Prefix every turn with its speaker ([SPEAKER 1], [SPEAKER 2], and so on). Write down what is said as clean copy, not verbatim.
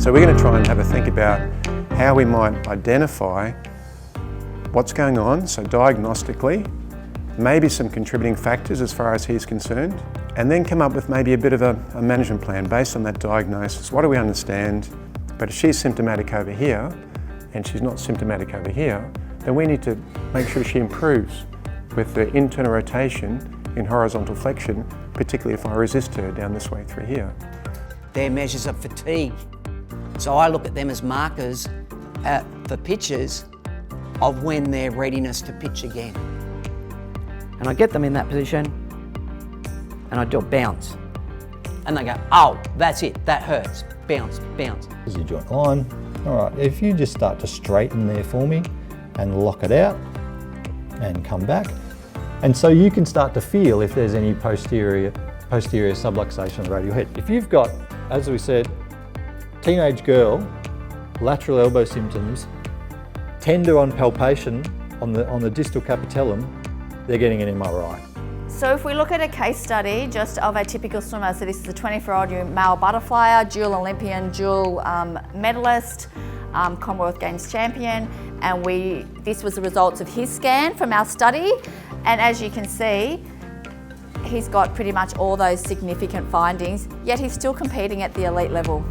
[SPEAKER 1] So we're going to try and have a think about how we might identify what's going on, so diagnostically, maybe some contributing factors as far as he's concerned, and then come up with maybe a bit of a management plan based on that diagnosis. What do we understand? But if she's symptomatic over here and she's not symptomatic over here, then we need to make sure she improves with the internal rotation in horizontal flexion, particularly if I resist her down this way through here.
[SPEAKER 2] They're measures of fatigue. So I look at them as markers for pitchers of when their readiness to pitch again. And I get them in that position and I do a bounce. And they go, oh, that's it, that hurts. Bounce, bounce.
[SPEAKER 3] There's your joint line. All right, if you just start to straighten there for me and lock it out and come back. And so you can start to feel if there's any posterior subluxation of the radial head. If you've got, as we said, teenage girl, lateral elbow symptoms, tender on palpation on the distal capitellum, they're getting an MRI.
[SPEAKER 4] So if we look at a case study just of a typical swimmer, so this is a 24-year-old male butterflyer, dual Olympian, dual medalist, Commonwealth Games champion, and this was the results of his scan from our study, and as you can see, he's got pretty much all those significant findings, yet he's still competing at the elite level.